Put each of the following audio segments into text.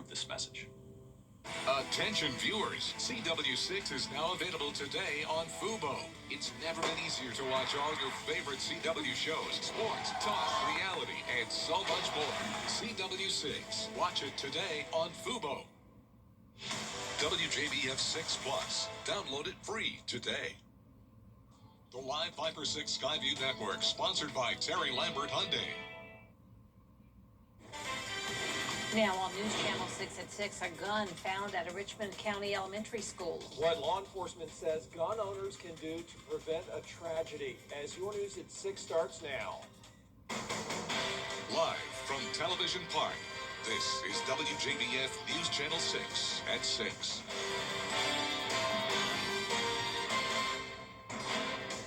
this message. Attention viewers, CW6 is now available today on Fubo. It's never been easier to watch all your favorite CW shows, sports, talk, reality, and so much more. CW6. Watch it today on Fubo. WJBF 6 Plus. Download it free today. The Live Viper 6 Skyview Network, sponsored by Terry Lambert Hyundai. Now on News Channel 6 at 6, a gun found at a Richmond County elementary school. What law enforcement says gun owners can do to prevent a tragedy. As your News at 6 starts now. Live from Television Park, this is WJBF News Channel 6 at 6.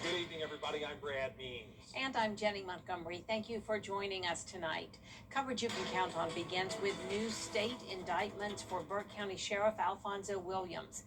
Good evening, everybody. I'm Brad Means. And I'm Jenny Montgomery. Thank you for joining us tonight. Coverage you can count on begins with new state indictments for Burke County Sheriff Alfonso Williams.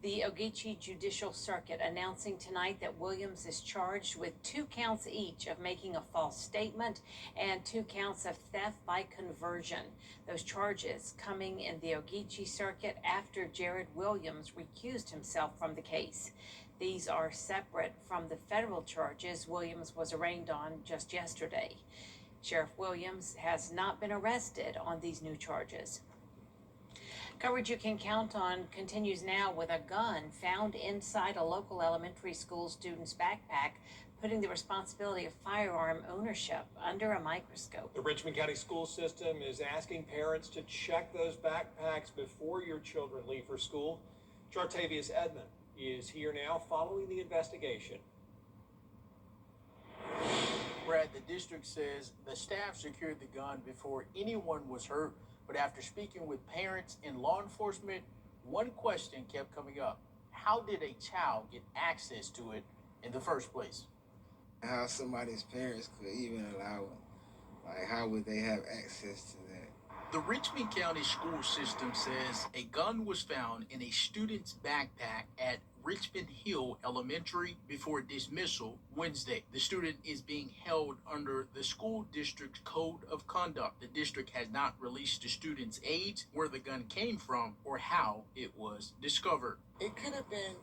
The Ogeechee Judicial Circuit announcing tonight that Williams is charged with 2 counts each of making a false statement and 2 counts of theft by conversion. Those charges coming in the Ogeechee Circuit after Jared Williams recused himself from the case. These are separate from the federal charges Williams was arraigned on just yesterday. Sheriff Williams has not been arrested on these new charges. Coverage you can count on continues now with a gun found inside a local elementary school student's backpack, putting the responsibility of firearm ownership under a microscope. The Richmond County school system is asking parents to check those backpacks before your children leave for school. Jartavius Edmond is here now following the investigation. Brad, the district says the staff secured the gun before anyone was hurt, but after speaking with parents and law enforcement, one question kept coming up. How did a child get access to it in the first place? How somebody's parents could even allow it. Like, how would they have access to that? The Richmond County school system says a gun was found in a student's backpack at Richmond Hill Elementary before dismissal Wednesday. The student is being held under the school district's code of conduct. The district has not released the student's age, where the gun came from, or how it was discovered. It could have been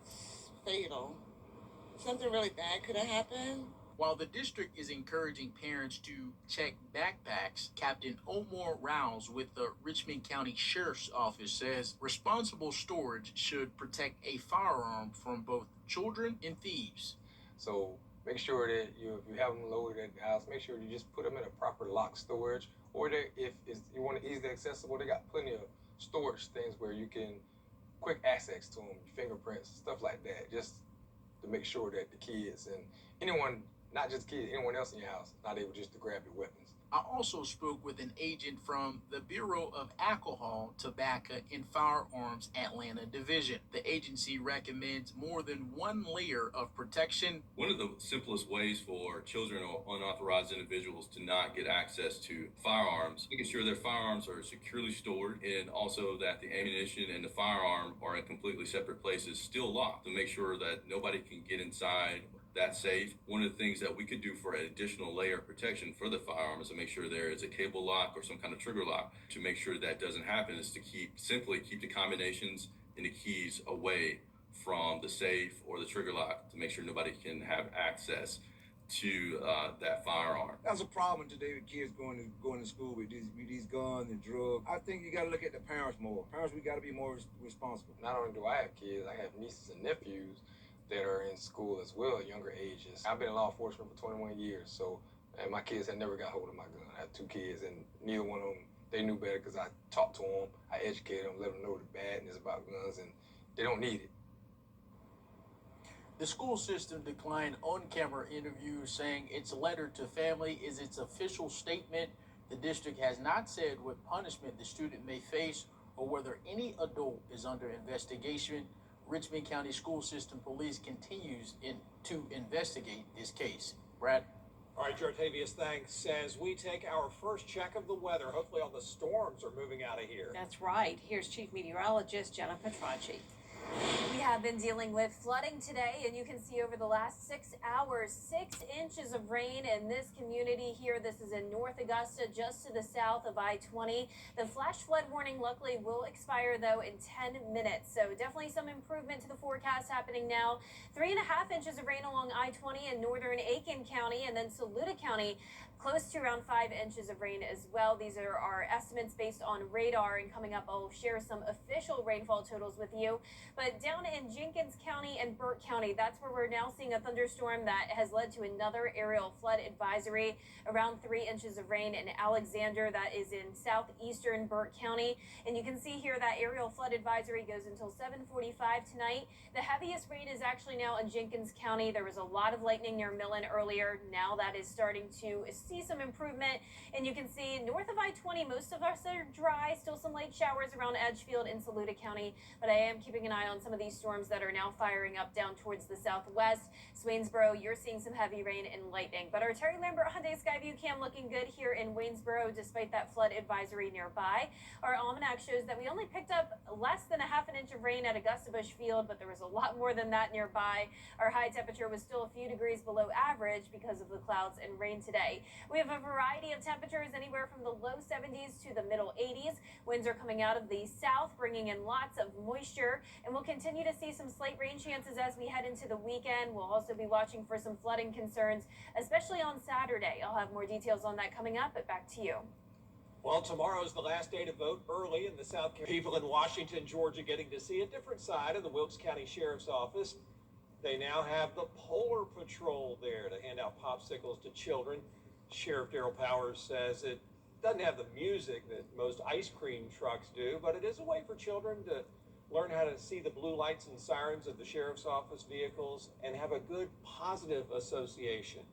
fatal. Something really bad could have happened. While the district is encouraging parents to check backpacks, Captain Omar Rouse with the Richmond County Sheriff's Office says responsible storage should protect a firearm from both children and thieves. So make sure that if you have them loaded at the house, make sure you just put them in a proper locked storage. Or if you want it easily accessible, they got plenty of storage things where you can quick access to them, fingerprints, stuff like that, just to make sure that the kids and anyone, not just kids, anyone else in your house, not able just to grab your weapons. I also spoke with an agent from the Bureau of Alcohol, Tobacco, and Firearms Atlanta Division. The agency recommends more than one layer of protection. One of the simplest ways for children or unauthorized individuals to not get access to firearms, making sure their firearms are securely stored, and also that the ammunition and the firearm are in completely separate places, still locked, to make sure that nobody can get inside that safe. One of the things that we could do for an additional layer of protection for the firearm is to make sure there is a cable lock or some kind of trigger lock. To make sure that doesn't happen is to simply keep the combinations and the keys away from the safe or the trigger lock, to make sure nobody can have access to that firearm. That's a problem today with kids going to school with these guns and drugs. I think you got to look at the parents more. Parents, we got to be more responsible. Not only do I have kids, I have nieces and nephews that are in school as well at younger ages. I've been in law enforcement for 21 years, and my kids had never got hold of my gun. I have 2 kids, and neither one of them, they knew better because I talked to them, I educated them, let them know the badness about guns, and they don't need it. The school system declined on-camera interviews, saying its letter to family is its official statement. The district has not said what punishment the student may face or whether any adult is under investigation. Richmond County School System Police continues to investigate this case. Brad? All right, Jartavius, thanks. As we take our first check of the weather, hopefully all the storms are moving out of here. That's right. Here's Chief Meteorologist Jenna Petracci. We have been dealing with flooding today, and you can see over the last 6 hours, 6 inches of rain in this community here. This is in North Augusta, just to the south of I-20. The flash flood warning luckily will expire, though, in 10 minutes. So definitely some improvement to the forecast happening now. 3.5 inches of rain along I-20 in northern Aiken County, and then Saluda County, close to around 5 inches of rain as well. These are our estimates based on radar, and coming up I'll share some official rainfall totals with you. But down in Jenkins County and Burke County, that's where we're now seeing a thunderstorm that has led to another aerial flood advisory. Around 3 inches of rain in Alexander, that is in southeastern Burke County. And you can see here that aerial flood advisory goes until 7:45 tonight. The heaviest rain is actually now in Jenkins County. There was a lot of lightning near Millen earlier. Now that is starting to see some improvement. And you can see north of I-20, most of us are dry. Still some light showers around Edgefield in Saluda County. But I am keeping an eye on some of these storms that are now firing up down towards the southwest. Swainsboro, you're seeing some heavy rain and lightning. But our Terry Lambert Hyundai Skyview cam looking good here in Waynesboro despite that flood advisory nearby. Our almanac shows that we only picked up less than 1/2 inch of rain at Augusta Bush Field, but there was a lot more than that nearby. Our high temperature was still a few degrees below average because of the clouds and rain today. We have a variety of temperatures anywhere from the low 70s to the middle 80s. Winds are coming out of the south, bringing in lots of moisture, and we'll continue to see some slight rain chances as we head into the weekend. We'll also be watching for some flooding concerns, especially on Saturday. I'll have more details on that coming up, but back to you. Well, tomorrow's the last day to vote early in the South Carolina. People in Washington, Georgia getting to see a different side of the Wilkes County Sheriff's Office. They now have the Polar Patrol there to hand out popsicles to children. Sheriff Darrell Powers says it doesn't have the music that most ice cream trucks do, but it is a way for children to learn how to see the blue lights and sirens of the Sheriff's Office vehicles and have a good positive association.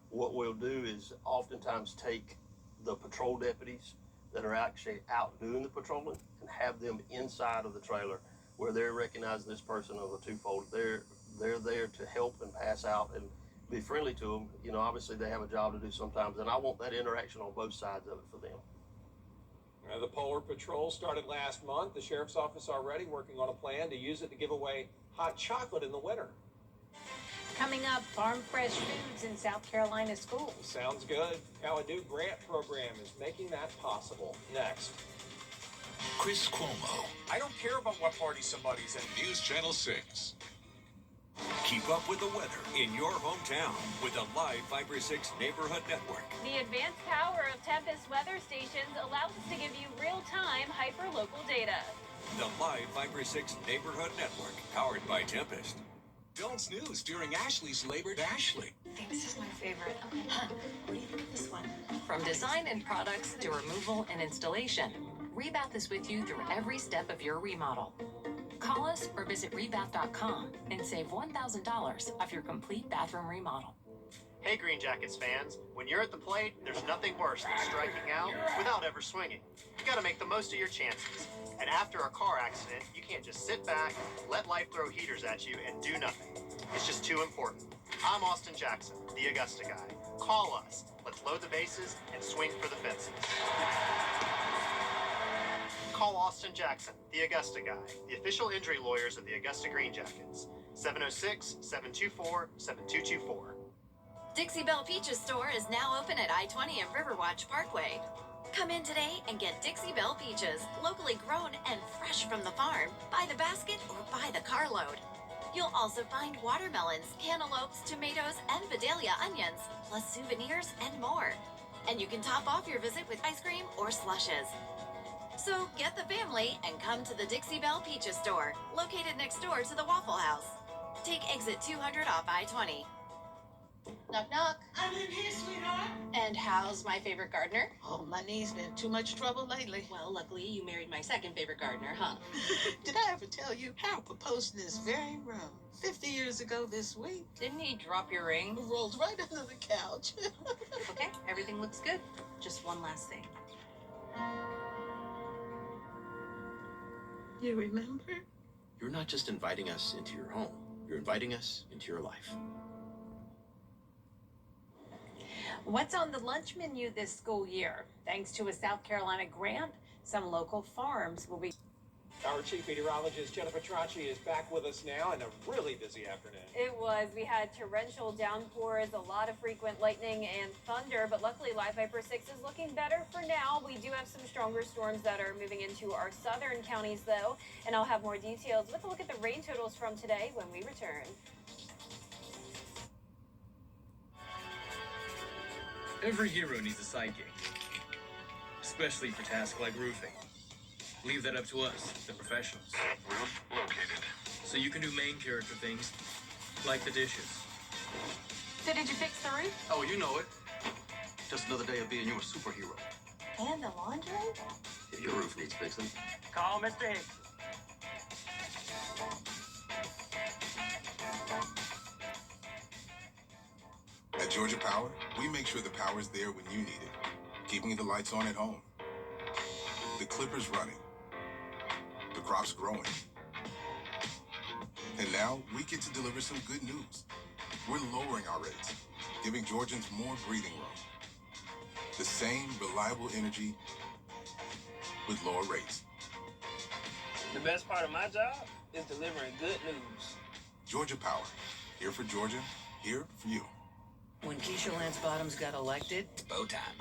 What we'll do is oftentimes take the patrol deputies that are actually out doing the patrolling and have them inside of the trailer where they're recognizing this person of a twofold. They're there to help and pass out and be friendly to them. You know, obviously they have a job to do sometimes, and I want that interaction on both sides of it for them. The Polar Patrol started last month. The Sheriff's Office already working on a plan to use it to give away hot chocolate in the winter. Coming up, farm fresh foods in South Carolina schools. Sounds good. How a new grant program is making that possible. Next. Chris Cuomo. I don't care about what party somebody's in. News Channel 6. Keep up with the weather in your hometown with the Live Fiber 6 Neighborhood Network. The advanced power of Tempest weather stations allows us to give you real-time hyper-local data. The Live Fiber 6 Neighborhood Network, powered by Tempest. Don't snooze during Ashley's Labor Ashley. I think this is my favorite. Okay, what do you think of this one? From design and products to removal and installation, Rebath is with you through every step of your remodel. Call us or visit rebath.com and save $1,000 off your complete bathroom remodel. Hey Green Jackets fans, when you're at the plate, there's nothing worse than striking out without ever swinging. You gotta make the most of your chances. And after a car accident, you can't just sit back, let life throw heaters at you, and do nothing. It's just too important. I'm Austin Jackson, the Augusta guy. Call us. Let's load the bases and swing for the fences. Call Austin Jackson, the Augusta guy, the official injury lawyers of the Augusta Green Jackets. 706-724-7224. Dixie Belle Peaches store is now open at I-20 and Riverwatch Parkway. Come in today and get Dixie Belle Peaches, locally grown and fresh from the farm, by the basket or by the carload. You'll also find watermelons, cantaloupes, tomatoes, and Vidalia onions, plus souvenirs and more. And you can top off your visit with ice cream or slushes. So get the family and come to the Dixie Belle Peaches store, located next door to the Waffle House. Take exit 200 off I-20. Knock, knock. I'm in here, sweetheart. And how's my favorite gardener? Oh, my knee's been too much trouble lately. Well, luckily you married my second favorite gardener, huh? Did I ever tell you Harold proposed in this very room 50 years ago this week? Didn't he drop your ring? Rolled right under the couch. Okay, everything looks good. Just one last thing. You remember? You're not just inviting us into your home. You're inviting us into your life. What's on the lunch menu this school year? Thanks to a South Carolina grant, some local farms will be Our chief meteorologist, Jennifer Tracci, is back with us now in a really busy afternoon. It was. We had torrential downpours, a lot of frequent lightning and thunder, but luckily Live Viper 6 is looking better for now. We do have some stronger storms that are moving into our southern counties, though, and I'll have more details with a look at the rain totals from today when we return. Every hero needs a sidekick, especially for tasks like roofing. Leave that up to us, the professionals. Roof located. So you can do main character things, like the dishes. So did you fix the roof? Oh, you know it. Just another day of being your superhero. And the laundry? If your roof needs fixing, Call Mr. Hicks. At Georgia Power, we make sure the power's there when you need it, keeping the lights on at home, the clippers running, the crops growing. And now we get to deliver some good news. We're lowering our rates, giving Georgians more breathing room. The same reliable energy with lower rates. The best part of my job is delivering good news. Georgia Power, here for Georgia, here for you. When Keisha Lance Bottoms got elected, Bow time.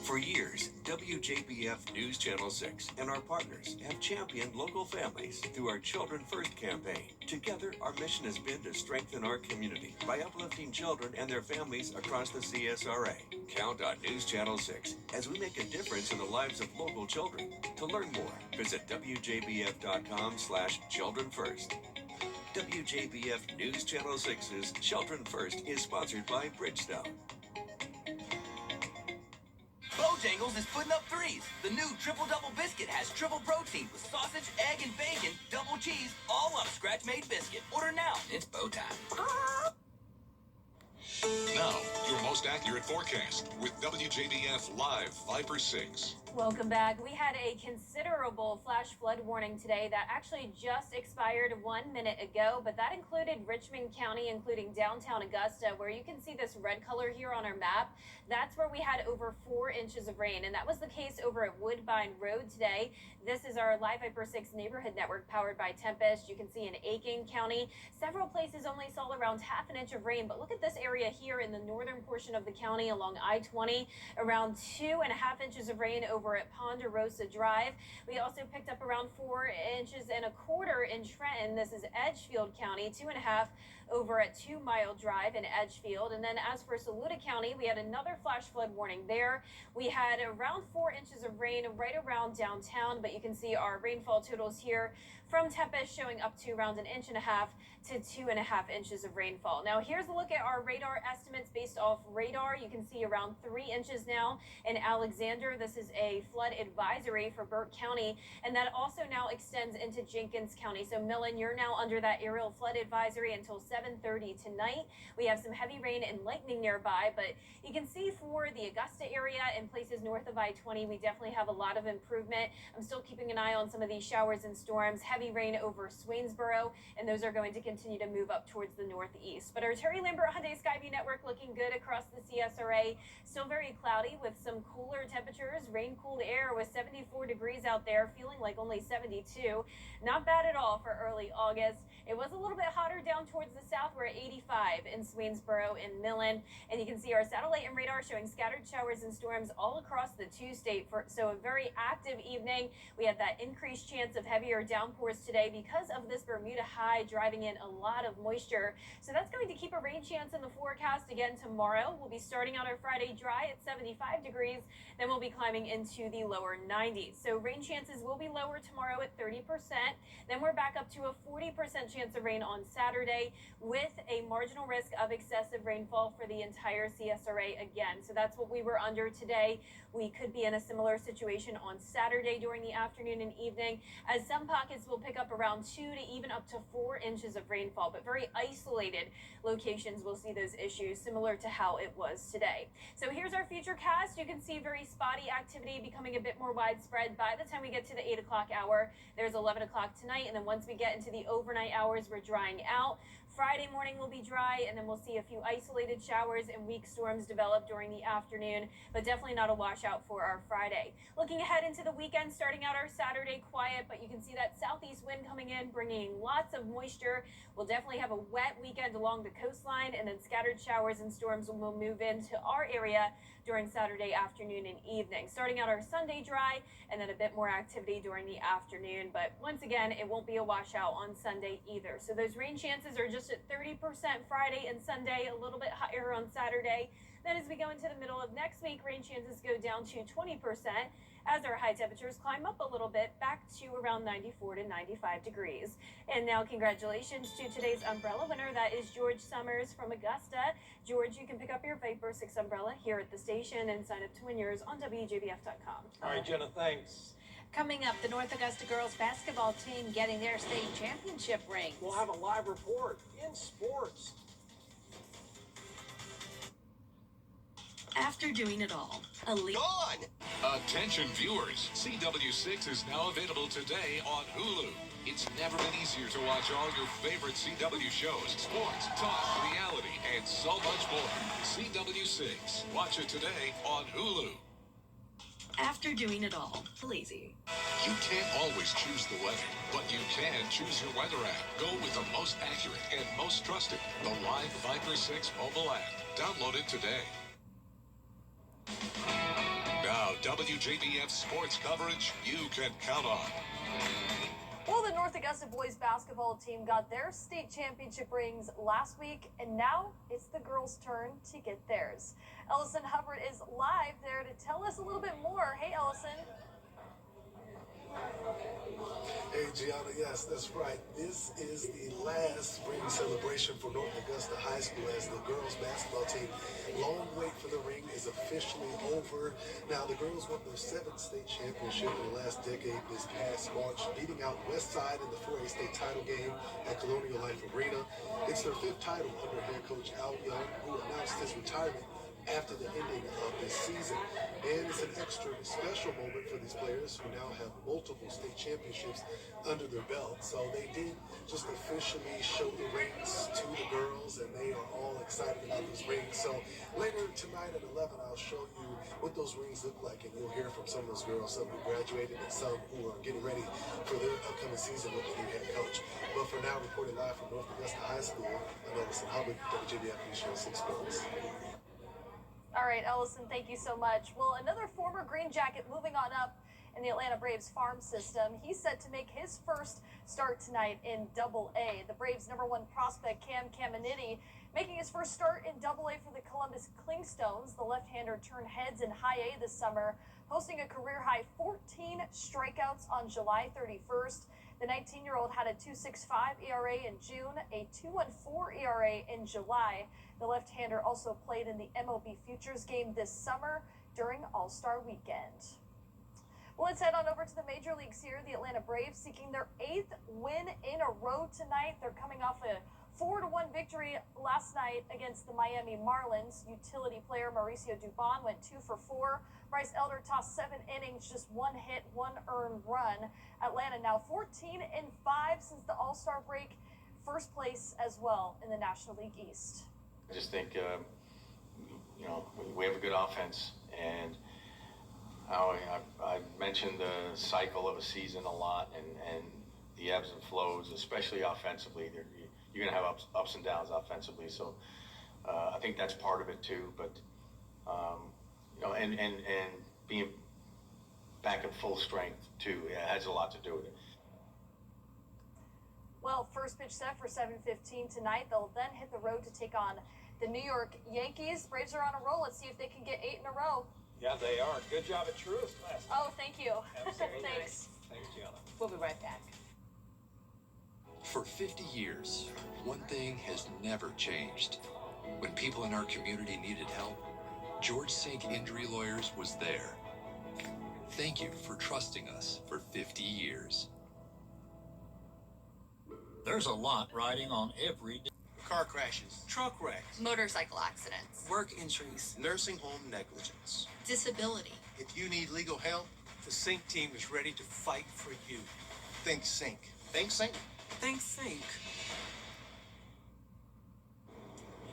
For years, WJBF News Channel 6 and our partners have championed local families through our Children First campaign. Together, our mission has been to strengthen our community by uplifting children and their families across the CSRA. Count on News Channel 6 as we make a difference in the lives of local children. To learn more, visit WJBF.com/Children First. WJBF News Channel 6's Children First is sponsored by Bridgestone. Bojangles is putting up threes. The new triple-double biscuit has triple protein with sausage, egg, and bacon, double cheese, all up scratch-made biscuit. Order now. It's bow time. Now, your most accurate forecast with WJBF Live Viper 6. Welcome back. We had a considerable flash flood warning today that actually just expired 1 minute ago, but that included Richmond County, including downtown Augusta, where you can see this red color here on our map. That's where we had over 4 inches of rain, and that was the case over at Woodbine Road today. This is our Live Viper 6 neighborhood network powered by Tempest. You can see in Aiken County, several places only saw around ½ an inch of rain, but look at this area here in the northern portion of the county along I-20, around 2.5 inches of rain over at Ponderosa Drive. We also picked up around 4.25 inches in Trenton. This is Edgefield County, 2.5 over at 2 Mile Drive in Edgefield. And then as for Saluda County, we had another flash flood warning there. We had around 4 inches of rain right around downtown, but you can see our rainfall totals here from Tempest showing up to around 1.5 inches to 2.5 inches of rainfall. Now here's a look at our radar estimates based off radar. You can see around 3 inches now in Alexander. This is a flood advisory for Burke County, and that also now extends into Jenkins County. So Millen, you're now under that aerial flood advisory until 7:30 tonight. We have some heavy rain and lightning nearby, but you can see for the Augusta area and places north of I-20, we definitely have a lot of improvement. I'm still keeping an eye on some of these showers and storms. Heavy rain over Swainsboro, and those are going to continue to move up towards the northeast. But our Terry Lambert Hyundai Skyview network looking good across the CSRA. Still very cloudy with some cooler temperatures. Rain-cooled air with 74 degrees out there, feeling like only 72. Not bad at all for early August. It was a little bit hotter down towards the south. We're at 85 in Swainsboro and Millen. And you can see our satellite and radar showing scattered showers and storms all across the two-state. So a very active evening. We had that increased chance of heavier downpours today because of this Bermuda high driving in a lot of moisture. So that's going to keep a rain chance in the forecast again tomorrow. We'll be starting out our Friday dry at 75 degrees. Then we'll be climbing into the lower 90s. So rain chances will be lower tomorrow at 30%. Then we're back up to a 40% chance of rain on Saturday with a marginal risk of excessive rainfall for the entire CSRA again. So that's what we were under today. We could be in a similar situation on Saturday during the afternoon and evening, as some pockets will pick up around 2 to even up to 4 inches of rainfall, but very isolated locations will see those issues similar to how it was today. So here's our futurecast. You can see very spotty activity becoming a bit more widespread by the time we get to the 8 o'clock hour. There's 11 o'clock tonight, and then once we get into the overnight hours, we're drying out. Friday morning will be dry, and then we'll see a few isolated showers and weak storms develop during the afternoon, but definitely not a washout for our Friday. Looking ahead into the weekend, starting out our Saturday quiet, but you can see that southeast wind coming in, bringing lots of moisture. We'll definitely have a wet weekend along the coastline, and then scattered showers and storms will move into our area during Saturday afternoon and evening. Starting out our Sunday dry, and then a bit more activity during the afternoon, but once again, it won't be a washout on Sunday either. So those rain chances are just at 30% Friday and Sunday, a little bit higher on Saturday. Then as we go into the middle of next week, rain chances go down to 20% as our high temperatures climb up a little bit, back to around 94 to 95 degrees. And now congratulations to today's umbrella winner. That is George Summers from Augusta. George, you can pick up your Viper 6 umbrella here at the station and sign up to win yours on WJBF.com. All right, Jenna, thanks. Coming up, the North Augusta girls basketball team getting their state championship rings. We'll have a live report in sports. After doing it all, Gone! Attention viewers, CW6 is now available today on Hulu. It's never been easier to watch all your favorite CW shows, sports, talk, reality, and so much more. CW6. Watch it today on Hulu. After doing it all, lazy. You can't always choose the weather, but you can choose your weather app. Go with the most accurate and most trusted, the Live Viper 6 mobile app. Download it today. Now, WJBF sports coverage you can count on. Well, the North Augusta boys basketball team got their state championship rings last week, and now it's the girls' turn to get theirs. Ellison Hubbard is live there to tell us a little bit more. Hey, Ellison. Hey, Gianna, yes, that's right. This is the last ring celebration for North Augusta High School as the girls basketball team. Long wait for the ring is officially over. Now, the girls won their 7th state championship in the last decade this past March, beating out Westside in the 4A state title game at Colonial Life Arena. It's their 5th title under head coach Al Young, who announced his retirement after the ending of this season. And it's an extra special moment for these players who now have multiple state championships under their belt. So they did just officially show the rings to the girls, and they are all excited about those rings. So later tonight at 11, I'll show you what those rings look like, and you'll hear from some of those girls, some who graduated and some who are getting ready for their upcoming season with the new head coach. But for now, reporting live from North Augusta High School, I'm Ellison Hubbard, WJBF News Channel 6 Sports. All right, Ellison, thank you so much. Well, another former Green Jacket moving on up in the Atlanta Braves farm system. He's set to make his first start tonight in Double-A. The Braves' #1 prospect, Cam Caminiti, making his first start in Double-A for the Columbus Clingstones. The left-hander turned heads in High A this summer, posting a career-high 14 strikeouts on July 31st. The 19-year-old had a 2.65 ERA in June, a 2.14 ERA in July. The left-hander also played in the MLB Futures game this summer during All-Star Weekend. Well, let's head on over to the major leagues here. The Atlanta Braves seeking their 8th win in a row tonight. They're coming off a 4-1 victory last night against the Miami Marlins. Utility player Mauricio Dubon went 2 for 4. Bryce Elder tossed 7 innings, just 1 hit, 1 earned run. Atlanta now 14-5 since the All-Star break. First place as well in the National League East. I just think, we have a good offense, and I mentioned the cycle of a season a lot, and the ebbs and flows, especially offensively. You're going to have ups and downs offensively, so I think that's part of it too. But and being back at full strength too, it has a lot to do with it. Well, first pitch set for 7:15 tonight. They'll then hit the road to take on the New York Yankees. Braves are on a roll. Let's see if they can get 8 in a row. Yeah, they are. Good job at Truist last night. Oh, thank you. Absolutely. Thanks. Thanks, Gianna. We'll be right back. For 50 years, one thing has never changed. When people in our community needed help, George Sink Injury Lawyers was there. Thank you for trusting us for 50 years. There's a lot riding on every day. Car crashes, truck wrecks, Motorcycle accidents. work injuries, nursing home negligence. Disability. If you need legal help, the Sync team is ready to fight for you. Think Sync. Think Sync. Think Sync.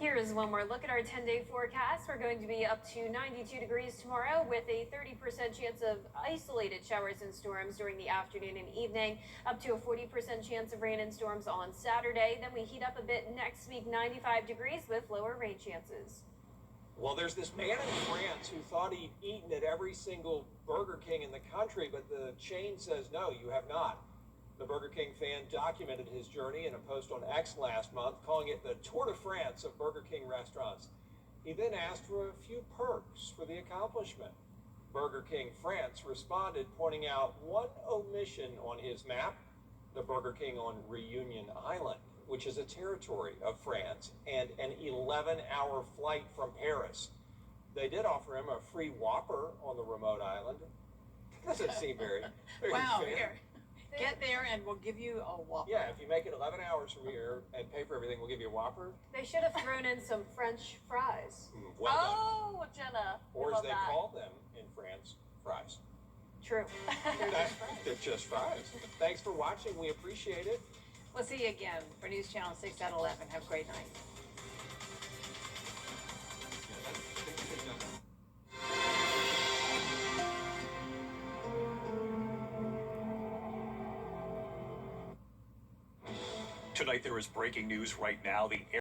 Here's one more look at our 10-day forecast. We're going to be up to 92 degrees tomorrow with a 30% chance of isolated showers and storms during the afternoon and evening, up to a 40% chance of rain and storms on Saturday. Then we heat up a bit next week, 95 degrees with lower rain chances. Well, there's this man in France who thought he'd eaten at every single Burger King in the country, but the chain says, no, you have not. The Burger King fan documented his journey in a post on X last month, calling it the Tour de France of Burger King restaurants. He then asked for a few perks for the accomplishment. Burger King France responded, pointing out one omission on his map, the Burger King on Reunion Island, which is a territory of France, and an 11-hour flight from Paris. They did offer him a free Whopper on the remote island. Doesn't seem very Wow, fair. here. Get there and we'll give you a Whopper. Yeah, if you make it 11 hours from here and pay for everything, we'll give you a Whopper. They should have thrown in some French fries. Well done. Oh, Jenna. Or I as love they that. call them in France, fries. True. They're just fries. Thanks for watching. We appreciate it. We'll see you again for News Channel 6 at 11. Have a great night. Tonight, there is breaking news right now. The